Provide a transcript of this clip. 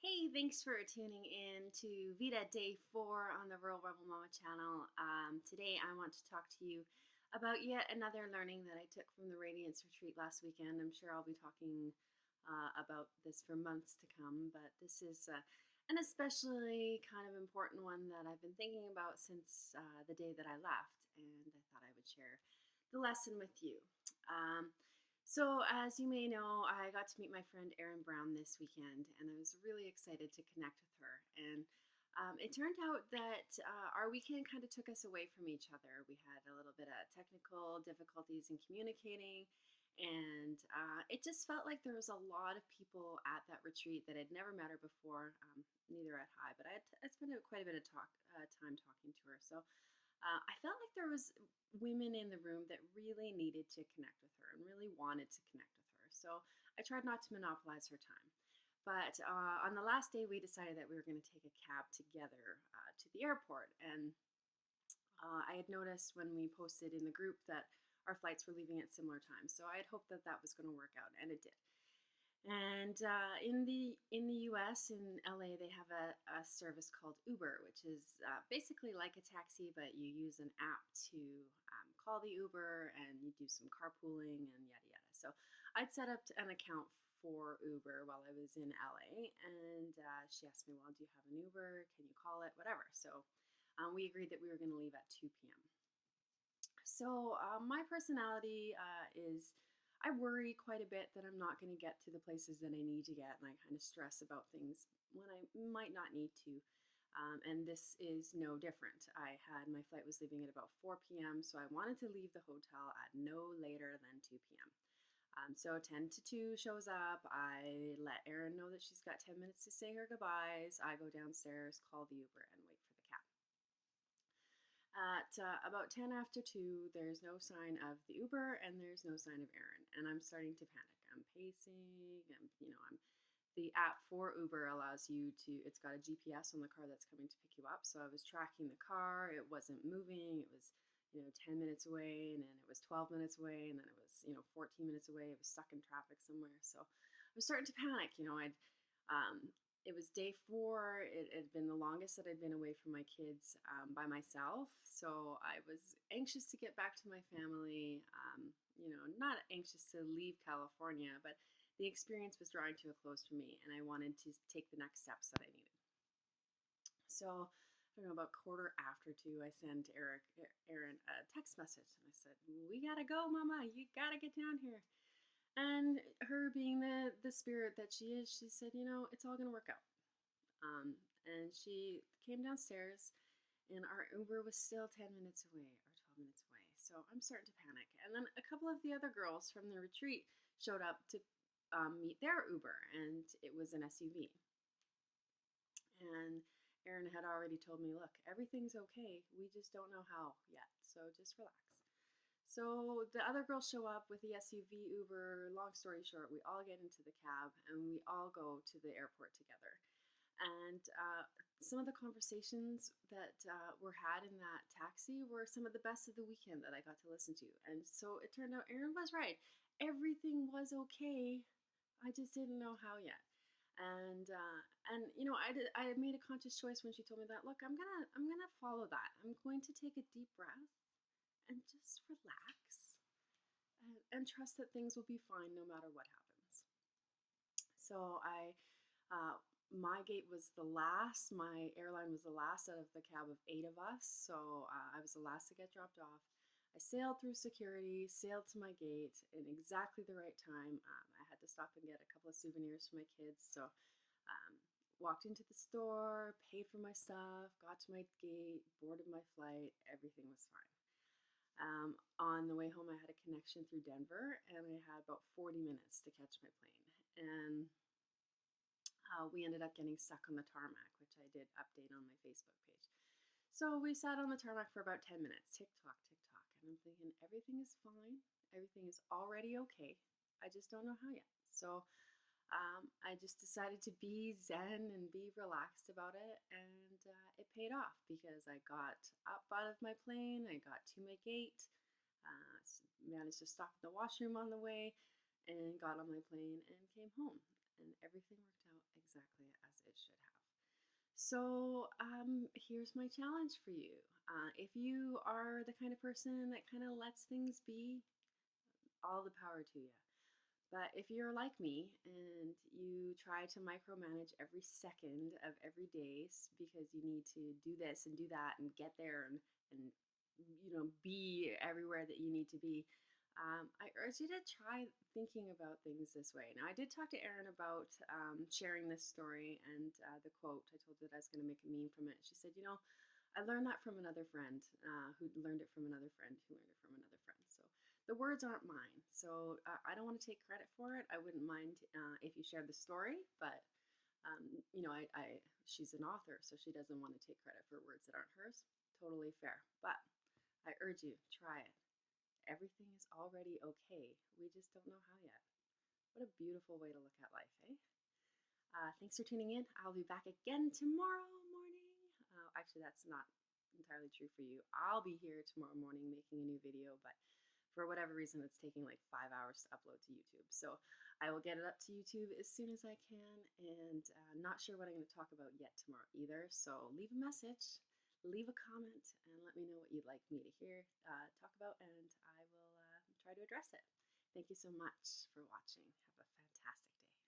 Hey, thanks for tuning in to VEDA Day 4 on the Rural Rebel Mama channel. Today I want to talk to you about yet another learning that I took from the Radiance Retreat last weekend. I'm sure I'll be talking about this for months to come, but this is an especially kind of important one that I've been thinking about since the day that I left, and I thought I would share the lesson with you. So, as you may know, I got to meet my friend Erin Brown this weekend, and I was really excited to connect with her. And it turned out that our weekend kind of took us away from each other. We had a little bit of technical difficulties in communicating, and it just felt like there was a lot of people at that retreat that I'd never met her before. Neither had I, but I'd spent quite a bit of time talking to her. So I felt like there was women in the room that really needed to connect with her and really wanted to connect with her. So I tried not to monopolize her time. But on the last day, we decided that we were going to take a cab together to the airport. And I had noticed when we posted in the group that our flights were leaving at similar times. So I had hoped that that was going to work out, and it did. And in the U.S. in LA, they have a service called Uber, which is basically like a taxi, but you use an app to call the Uber, and you do some carpooling and yada yada. So I'd set up an account for Uber while I was in LA, and she asked me, "Well, do you have an Uber? Can you call it? Whatever." So we agreed that we were going to leave at 2 p.m. So my personality is I worry quite a bit that I'm not going to get to the places that I need to get, and I kind of stress about things when I might not need to. And this is no different. My flight was leaving at about 4 p.m., so I wanted to leave the hotel at no later than 2 p.m. So 10 to 2 shows up. I let Erin know that she's got 10 minutes to say her goodbyes. I go downstairs, call the Uber, and wait for the cab. At about 10 after 2, there's no sign of the Uber and there's no sign of Erin. And I'm starting to panic. I'm pacing. The app for Uber allows you to, it's got a GPS on the car that's coming to pick you up. So I was tracking the car. It wasn't moving. It was, 10 minutes away, and then it was 12 minutes away, and then it was, 14 minutes away. It was stuck in traffic somewhere. So I was starting to panic. Um, it was day 4. It had been the longest that I'd been away from my kids by myself. So I was anxious to get back to my family. Not anxious to leave California, but the experience was drawing to a close for me, and I wanted to take the next steps that I needed. So I don't know, about quarter after 2, I sent Erin a text message, and I said, "We gotta go, Mama. You gotta get down here." And her being the spirit that she is, she said, "It's all gonna work out." And she came downstairs, and our Uber was still 10 minutes away or 12 minutes away. So I'm starting to panic. And then a couple of the other girls from the retreat showed up to meet their Uber, and it was an SUV. And Erin had already told me, "Look, everything's okay. We just don't know how yet. So just relax." So the other girls show up with the SUV Uber. Long story short, we all get into the cab and we all go to the airport together. And some of the conversations that were had in that taxi were some of the best of the weekend that I got to listen to. And so it turned out Erin was right. Everything was okay. I just didn't know how yet. I made a conscious choice when she told me that. Look, I'm gonna follow that. I'm going to take a deep breath and just relax and trust that things will be fine no matter what happens. So my gate was the last. My airline was the last out of the cab of 8 of us. So I was the last to get dropped off. I sailed through security, sailed to my gate in exactly the right time. I had to stop and get a couple of souvenirs for my kids. So walked into the store, paid for my stuff, got to my gate, boarded my flight. Everything was fine. On the way home, I had a connection through Denver, and I had about 40 minutes to catch my plane. And we ended up getting stuck on the tarmac, which I did update on my Facebook page. So we sat on the tarmac for about 10 minutes, tick tock, and I'm thinking everything is fine, everything is already okay. I just don't know how yet. So I just decided to be zen and be relaxed about it, and it paid off because I got up out of my plane, I got to my gate, managed to stop at the washroom on the way, and got on my plane and came home. and everything worked out exactly as it should have. So, here's my challenge for you. If you are the kind of person that kind of lets things be, all the power to you. But if you're like me and you try to micromanage every second of every day because you need to do this and do that and get there and be everywhere that you need to be, I urge you to try thinking about things this way. Now, I did talk to Erin about sharing this story and the quote. I told her that I was going to make a meme from it. She said, I learned that from another friend who learned it from another friend who learned it from another friend. So the words aren't mine. So I don't want to take credit for it. I wouldn't mind if you shared the story, but she's an author, so she doesn't want to take credit for words that aren't hers. Totally fair. But I urge you, try it. Everything is already okay. We just don't know how yet. What a beautiful way to look at life, eh? Thanks for tuning in. I'll be back again tomorrow morning. Actually, that's not entirely true for you. I'll be here tomorrow morning making a new video, but for whatever reason, it's taking like 5 hours to upload to YouTube. So I will get it up to YouTube as soon as I can, and not sure what I'm going to talk about yet tomorrow either. So leave a message, leave a comment, and let me know what you'd like me to hear talk about, and I will try to address it. Thank you so much for watching. Have a fantastic day.